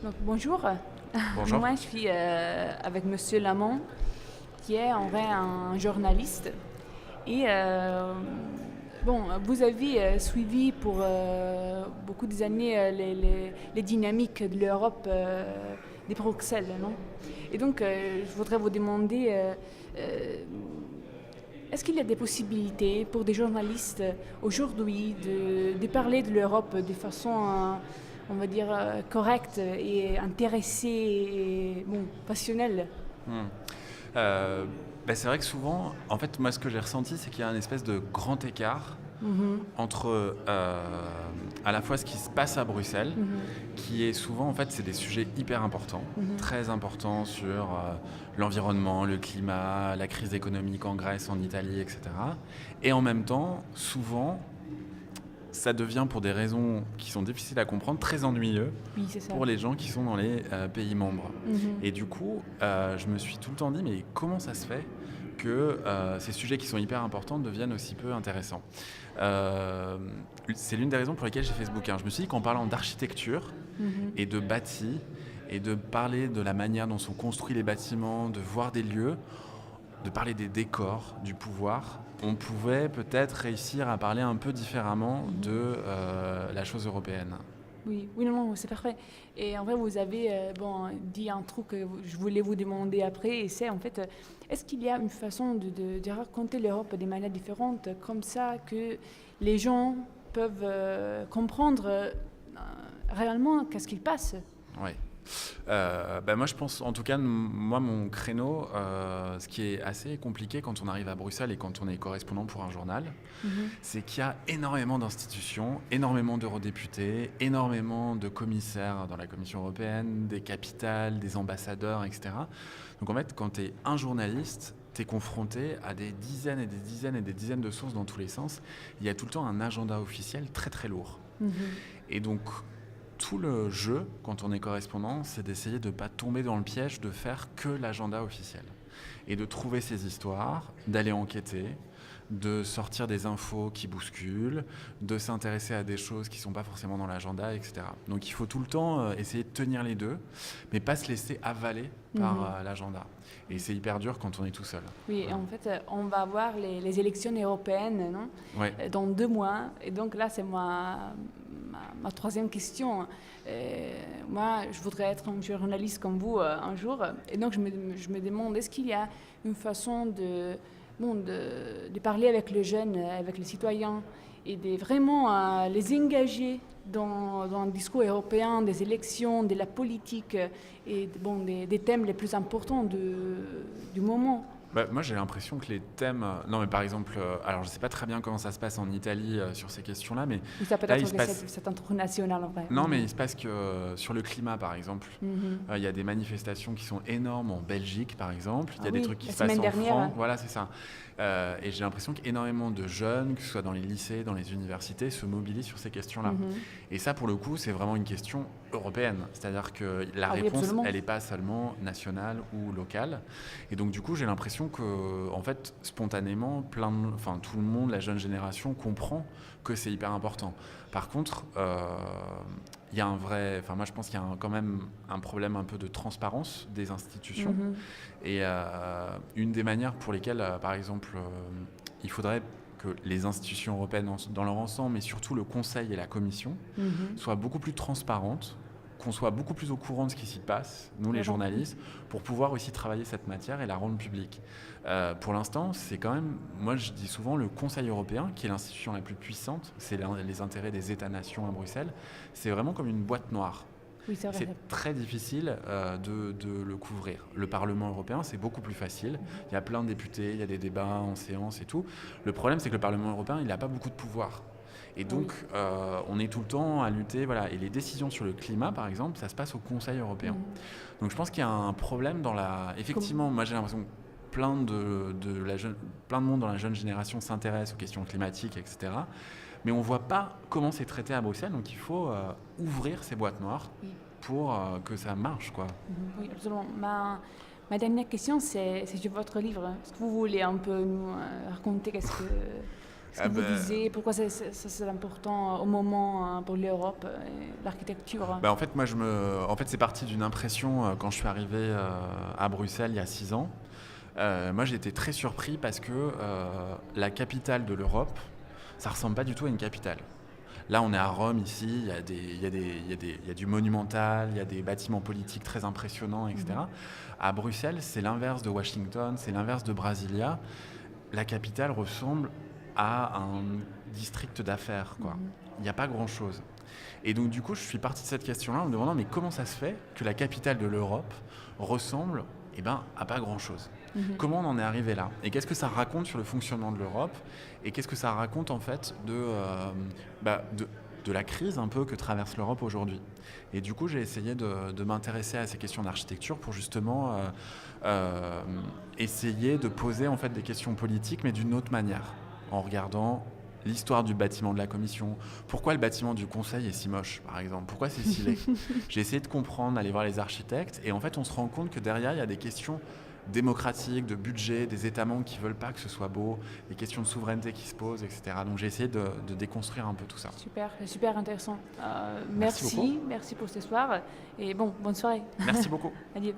Donc, bonjour. Bonjour. Moi, je suis avec Monsieur Lamont, qui est en vrai un journaliste. Et bon, vous avez suivi pour beaucoup des années les dynamiques de l'Europe, des Bruxelles, non? Et donc, je voudrais vous demander, euh, est-ce qu'il y a des possibilités pour des journalistes aujourd'hui de parler de l'Europe de façon, on va dire, correcte et intéressée et bon, passionnelle? Hmm. Euh, c'est vrai que souvent, en fait, moi, ce que j'ai ressenti, c'est qu'il y a une espèce de grand écart Mhm, entre à la fois ce qui se passe à Bruxelles, mhm, qui est souvent, en fait, c'est des sujets hyper importants, mhm. très importants sur l'environnement, le climat, la crise économique en Grèce, en Italie, etc. Et en même temps, souvent, ça devient, pour des raisons qui sont difficiles à comprendre, très ennuyeux Oui, c'est ça. pour les gens qui sont dans les pays membres. Mhm, Et du coup, je me suis tout le temps dit, mais comment ça se fait que ces sujets qui sont hyper importants deviennent aussi peu intéressants? Euh, c'est l'une des raisons pour lesquelles j'ai fait ce bouquin. Je me suis dit qu'en parlant d'architecture mhm. et de bâti, et de parler de la manière dont sont construits les bâtiments, de voir des lieux, de parler des décors, du pouvoir, on pouvait peut-être réussir à parler un peu différemment de la chose européenne. Oui, oui, non, non, c'est parfait. Et en vrai, vous avez bon, dit un truc que je voulais vous demander après, et c'est en fait, est-ce qu'il y a une façon de raconter l'Europe de manière différente, comme ça que les gens peuvent comprendre réellement qu'est-ce qu'il passe? Ouais. Moi je pense, en tout cas, moi mon créneau, ce qui est assez compliqué quand on arrive à Bruxelles et quand on est correspondant pour un journal, Mhm, c'est qu'il y a énormément d'institutions, énormément d'eurodéputés, énormément de commissaires dans la Commission européenne, des capitales, des ambassadeurs, etc. Donc en fait, quand tu es un journaliste, tu es confronté à des dizaines et des dizaines et des dizaines de sources dans tous les sens. Il y a tout le temps un agenda officiel très très lourd. mhm, Et donc, tout le jeu, quand on est correspondant, c'est d'essayer de ne pas tomber dans le piège de faire que l'agenda officiel. Et de trouver ces histoires, d'aller enquêter, de sortir des infos qui bousculent, de s'intéresser à des choses qui ne sont pas forcément dans l'agenda, etc. Donc il faut tout le temps essayer de tenir les deux, mais pas se laisser avaler par mhm. l'agenda. Et c'est hyper dur quand on est tout seul. Oui, Voilà. en fait, on va avoir les élections européennes, non? Ouais. Dans 2 mois. Et donc là, c'est ma troisième question. Moi, je voudrais être un journaliste comme vous un jour. Et donc, je me demande, est-ce qu'il y a une façon bon, de parler avec les jeunes, avec les citoyens, et de vraiment les engager dans un discours européen, des élections, de la politique et bon, des thèmes les plus importants du moment? Moi, j'ai l'impression que les thèmes. Non, mais par exemple, alors je sais pas très bien comment ça se passe en Italie sur ces questions-là, mais Oui, ça peut là, il être se que passe. c'est un truc national en vrai. Non, mais il se passe que sur le climat, par exemple, Mhm. il y a des manifestations qui sont énormes en Belgique, par exemple. Il y Ah a des oui, trucs qui la se passent semaine en dernière. France. Voilà, c'est ça. Et j'ai l'impression qu'énormément de jeunes, que ce soit dans les lycées, dans les universités, se mobilisent sur ces questions-là. Mhm. Et ça, pour le coup, c'est vraiment une question européenne. C'est-à-dire que la Ah oui, réponse, absolument. elle n'est pas seulement nationale ou locale. Et donc, du coup, j'ai l'impression que, en fait, spontanément, tout le monde, la jeune génération, comprend que c'est hyper important. Par contre, il y a un vrai. Enfin, moi, je pense qu'il y a quand même un problème un peu de transparence des institutions. Mhm. Et une des manières pour lesquelles, par exemple, il faudrait que les institutions européennes dans leur ensemble, mais surtout le Conseil et la Commission, Mhm. soient beaucoup plus transparentes, qu'on soit beaucoup plus au courant de ce qui s'y passe, nous les Vraiment. journalistes, pour pouvoir aussi travailler cette matière et la rendre publique. Pour l'instant, c'est quand même, moi je dis souvent, le Conseil européen, qui est l'institution la plus puissante, c'est les intérêts des États-nations à Bruxelles, c'est vraiment comme une boîte noire. Oui, c'est vrai. C'est très difficile de le couvrir. Le Parlement européen, c'est beaucoup plus facile. Il y a plein de députés, il y a des débats en séance et tout. Le problème, c'est que le Parlement européen, il n'a pas beaucoup de pouvoir. Et Oui. donc, on est tout le temps à lutter. Voilà. Et les décisions sur le climat, par exemple, ça se passe au Conseil européen. Mhm. Donc, je pense qu'il y a un problème dans la. Comme- Effectivement, moi, j'ai l'impression que plein de monde dans la jeune génération s'intéresse aux questions climatiques, etc. Mais on ne voit pas comment c'est traité à Bruxelles. Donc, il faut ouvrir ces boîtes noires Oui. pour que ça marche, quoi. Mhm. Oui, absolument. Ma dernière question, c'est sur votre livre. Est-ce que vous voulez un peu nous raconter qu'est-ce que ce que vous disiez, pourquoi c'est important au moment pour l'Europe et l'architecture. En fait, c'est parti d'une impression quand je suis arrivé à Bruxelles il y a 6 ans. Moi, j'ai été très surpris parce que la capitale de l'Europe, ça ressemble pas du tout à une capitale. Là, on est à Rome, ici, il y a du monumental, il y a des bâtiments politiques très impressionnants, etc. À Bruxelles, c'est l'inverse de Washington, c'est l'inverse de Brasilia. La capitale ressemble à un district d'affaires, quoi. Il n'y a pas grand-chose. Et donc, du coup, je suis parti de cette question-là en me demandant, mais comment ça se fait que la capitale de l'Europe ressemble à pas grand-chose. Comment on en est arrivé là? Et qu'est-ce que ça raconte sur le fonctionnement de l'Europe? Et qu'est-ce que ça raconte en fait de la crise un peu que traverse l'Europe aujourd'hui? Et du coup, j'ai essayé de m'intéresser à ces questions d'architecture pour justement essayer de poser en fait des questions politiques, mais d'une autre manière, en regardant l'histoire du bâtiment de la Commission, pourquoi le bâtiment du Conseil est si moche, par exemple, pourquoi c'est si laid. J'ai essayé de comprendre, d'aller voir les architectes, et en fait, on se rend compte que derrière, il y a des questions démocratiques, de budget, des États membres qui ne veulent pas que ce soit beau, des questions de souveraineté qui se posent, etc. Donc j'ai essayé de déconstruire un peu tout ça. Super intéressant. Merci pour cette soirée, et bonne soirée. Merci beaucoup. Adieu.